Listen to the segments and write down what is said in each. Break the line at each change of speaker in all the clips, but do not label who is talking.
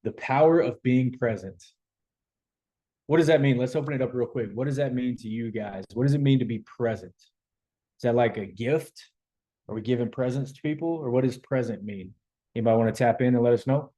The power of being present. What does that mean? Let's open it up real quick. What does that mean to you guys? What does it mean to be present? Is that like a gift? Are we giving presents to people? Or what does present mean? Anybody want to tap in and let us know?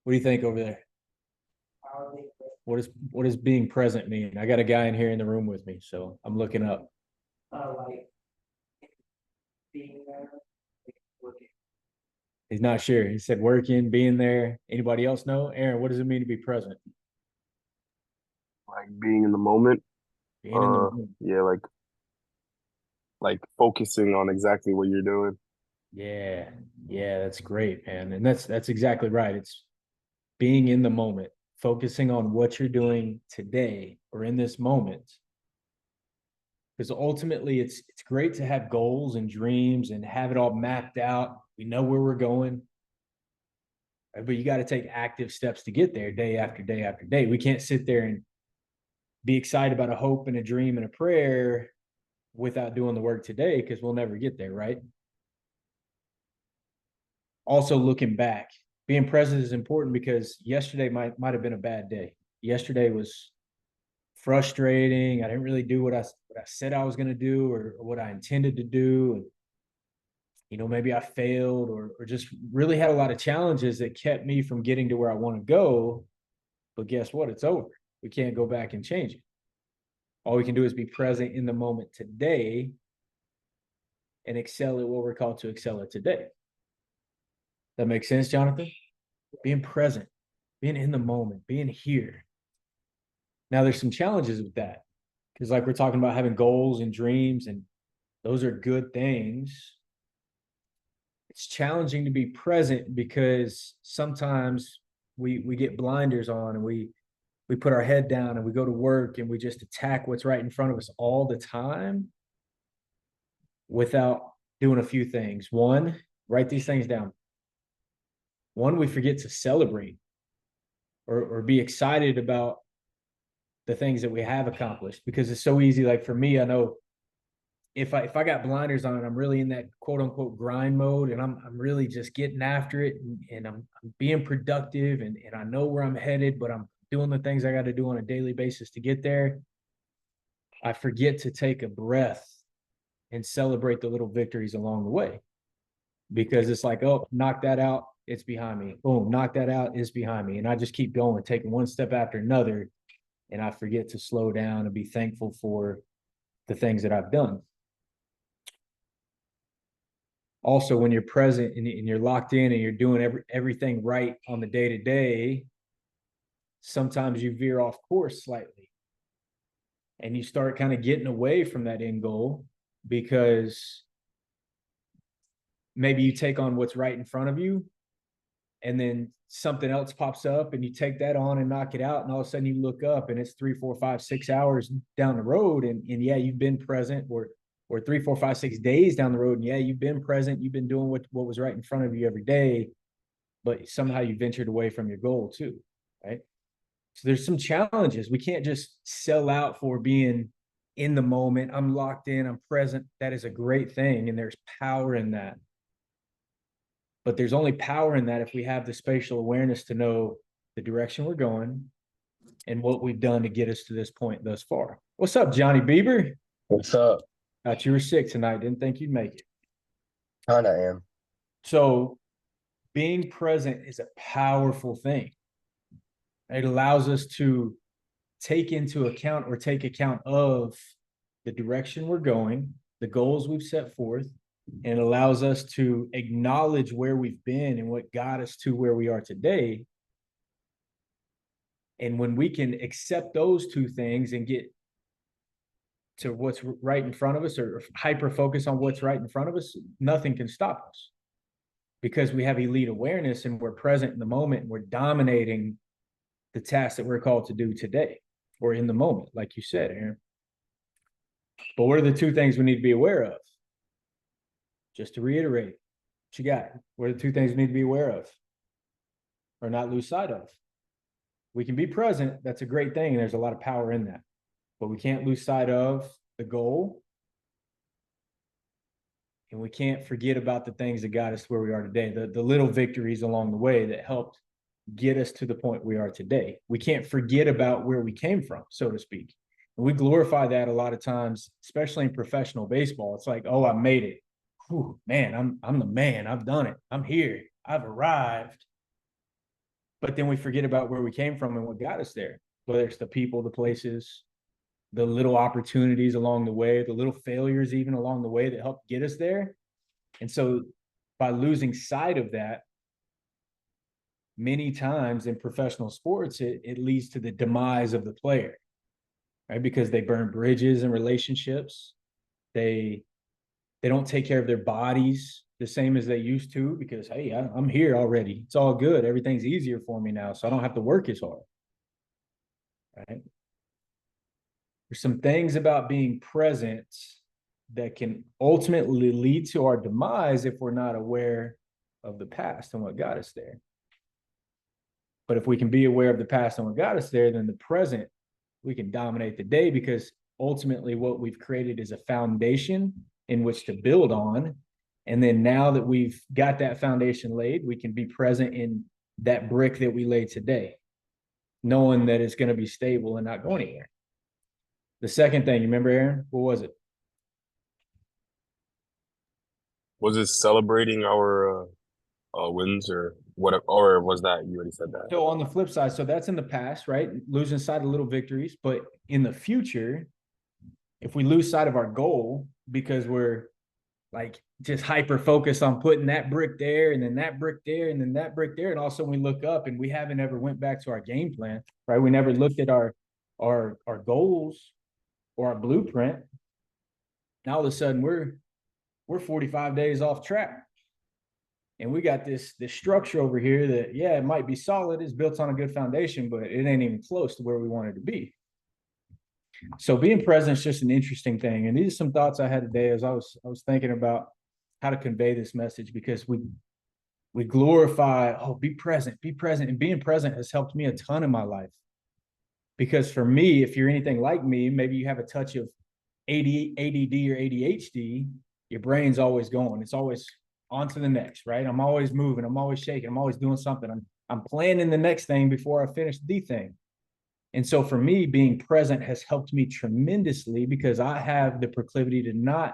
What do you think over there? What does being present mean? I got a guy in here in the room with me, so I'm looking up.
Like being there, like working.
He's not sure. He said working, being there. Anybody else know? Aaron, what does it mean to be present?
Like being in the moment.
Being in the moment.
Yeah, like focusing on exactly what you're doing.
Yeah, yeah, that's great, man. And that's exactly right. It's being in the moment, focusing on what you're doing today or in this moment. Because ultimately it's great to have goals and dreams and have it all mapped out. We know where we're going, right? But you got to take active steps to get there day after day after day. We can't sit there and be excited about a hope and a dream and a prayer without doing the work today because we'll never get there, right? Also, looking back, being present is important because yesterday might have been a bad day. Yesterday was frustrating. I didn't really do what I said I was going to do or what I intended to do. And, maybe I failed or just really had a lot of challenges that kept me from getting to where I want to go. But guess what? It's over. We can't go back and change it. All we can do is be present in the moment today and excel at what we're called to excel at today. That makes sense, Jonathan? Being present, being in the moment, being here. Now, there's some challenges with that because, like, we're talking about having goals and dreams, and those are good things. It's challenging to be present because sometimes we get blinders on and we put our head down and we go to work and we just attack what's right in front of us all the time without doing a few things. One, write these things down. One, we forget to celebrate or be excited about the things that we have accomplished because it's so easy. Like for me, I know if I got blinders on and I'm really in that quote unquote grind mode and I'm really just getting after it and I'm being productive and I know where I'm headed, but I'm doing the things I got to do on a daily basis to get there. I forget to take a breath and celebrate the little victories along the way because it's like, oh, knock that out. It's behind me. Boom, knock that out. It's behind me. And I just keep going, taking one step after another. And I forget to slow down and be thankful for the things that I've done. Also, when you're present and you're locked in and you're doing everything right on the day to day, sometimes you veer off course slightly and you start kind of getting away from that end goal because maybe you take on what's right in front of you and then something else pops up and you take that on and knock it out. And all of a sudden you look up and it's 3, 4, 5, 6 hours down the road. And yeah, you've been present or 3, 4, 5, 6 days down the road. And yeah, you've been present. You've been doing what was right in front of you every day, but somehow you ventured away from your goal too, right? So there's some challenges. We can't just sell out for being in the moment. I'm locked in, I'm present. That is a great thing. And there's power in that. But there's only power in that if we have the spatial awareness to know the direction we're going and what we've done to get us to this point thus far. What's up, Johnny Bieber?
What's up?
Thought you were sick tonight. Didn't think you'd make it.
Kinda am.
So being present is a powerful thing. It allows us to take into account or take account of the direction we're going, the goals we've set forth, and it allows us to acknowledge where we've been and what got us to where we are today. And when we can accept those two things and get to what's right in front of us or hyper focus on what's right in front of us, nothing can stop us because we have elite awareness and we're present in the moment and we're dominating the task that we're called to do today or in the moment, like you said, Aaron. But what are the two things we need to be aware of? Just to reiterate, what you got? What are the two things we need to be aware of or not lose sight of? We can be present. That's a great thing. And there's a lot of power in that. But we can't lose sight of the goal And we can't forget about the things that got us where we are today, the little victories along the way that helped get us to the point we are today. We can't forget about where we came from, so to speak. And we glorify that a lot of times, especially in professional baseball. It's like, oh, I made it. Whew, man, I'm the man. I've done it. I'm here. I've arrived. But then we forget about where we came from and what got us there, whether it's the people, the places, the little opportunities along the way, the little failures even along the way that helped get us there. And so by losing sight of that, many times in professional sports, it leads to the demise of the player, right? Because they burn bridges in relationships. They don't take care of their bodies the same as they used to because, hey, I'm here already. It's all good. Everything's easier for me now, so I don't have to work as hard, right? There's some things about being present that can ultimately lead to our demise if we're not aware of the past and what got us there. But if we can be aware of the past and what got us there, then the present, we can dominate the day because ultimately what we've created is a foundation in which to build on. And then now that we've got that foundation laid, we can be present in that brick that we laid today, knowing that it's going to be stable and not going anywhere. The second thing, you remember, Aaron? What was it?
Was it celebrating our wins or what? Or was that you already said that?
So on the flip side, so that's in the past, right? Losing sight of little victories. But in the future, if we lose sight of our goal because we're like just hyper focused on putting that brick there and then that brick there and then that brick there, and also we look up and we haven't ever went back to our game plan, right? We never looked at our goals or our blueprint. Now all of a sudden we're 45 days off track. And we got this structure over here that, yeah, it might be solid, it's built on a good foundation, but it ain't even close to where we wanted to be. So being present is just an interesting thing. And these are some thoughts I had today as I was thinking about how to convey this message, because we glorify, oh, be present. And being present has helped me a ton in my life. Because for me, if you're anything like me, maybe you have a touch of ADD or ADHD, your brain's always going. It's always on to the next, right? I'm always moving. I'm always shaking. I'm always doing something. I'm planning the next thing before I finish the thing. And so for me, being present has helped me tremendously because I have the proclivity to not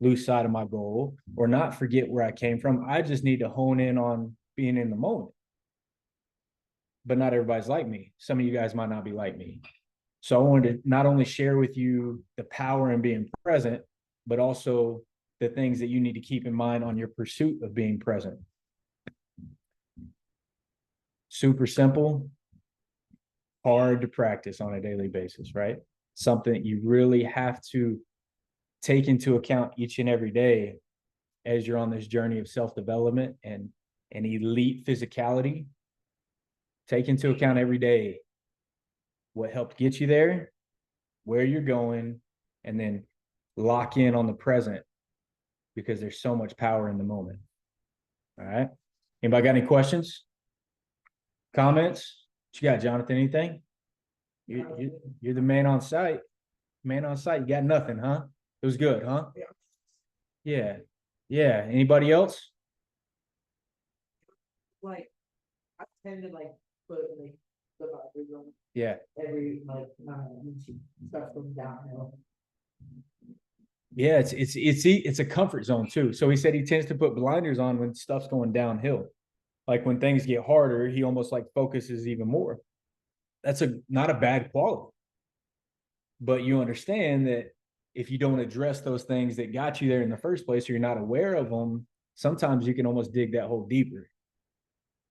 lose sight of my goal or not forget where I came from. I just need to hone in on being in the moment. But not everybody's like me. Some of you guys might not be like me. So I wanted to not only share with you the power in being present, but also the things that you need to keep in mind on your pursuit of being present. Super simple, hard to practice on a daily basis, right? Something that you really have to take into account each and every day as you're on this journey of self-development and elite physicality. Take into account every day what helped get you there, where you're going, and then lock in on the present because there's so much power in the moment. All right. Anybody got any questions? Comments? What you got, Jonathan? Anything? You're the man on site. Man on site. You got nothing, huh? It was good, huh? Yeah. Yeah. Anybody else?
Like, I tend to like put like the boundaries on
Yeah.
every like when she starts going downhill.
Yeah, it's a comfort zone too. So he said he tends to put blinders on when stuff's going downhill. Like when things get harder, he almost like focuses even more. That's not a bad quality. But you understand that if you don't address those things that got you there in the first place, or you're not aware of them, sometimes you can almost dig that hole deeper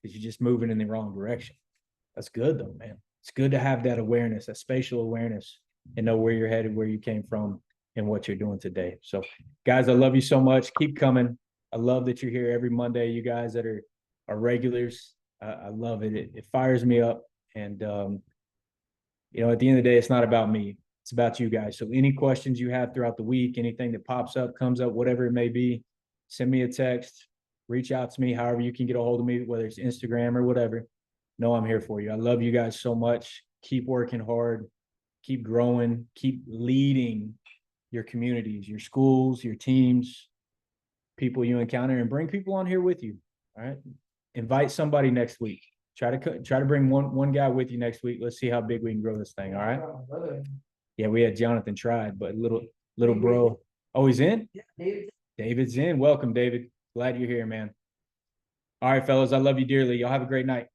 because you're just moving in the wrong direction. That's good though, man. It's good to have that awareness, that spatial awareness, and know where you're headed, where you came from, and what you're doing today. So, guys, I love you so much. Keep coming. I love that you're here every Monday. You guys that are regulars, I love it. It fires me up. And you know, at the end of the day, it's not about me. It's about you guys. So, any questions you have throughout the week, anything that pops up, comes up, whatever it may be, send me a text. Reach out to me. However you can get a hold of me, whether it's Instagram or whatever. No, I'm here for you. I love you guys so much. Keep working hard. Keep growing. Keep leading your communities, your schools, your teams. people you encounter and bring people on here with you. All right. Invite somebody next week. Try to bring one guy with you next week. Let's see how big we can grow this thing. All right.
Brother.
Yeah, we had Jonathan tried, but little bro. Oh, he's in?
Yeah, David.
David's in. Welcome, David. Glad you're here, man. All right, fellas. I love you dearly. Y'all have a great night.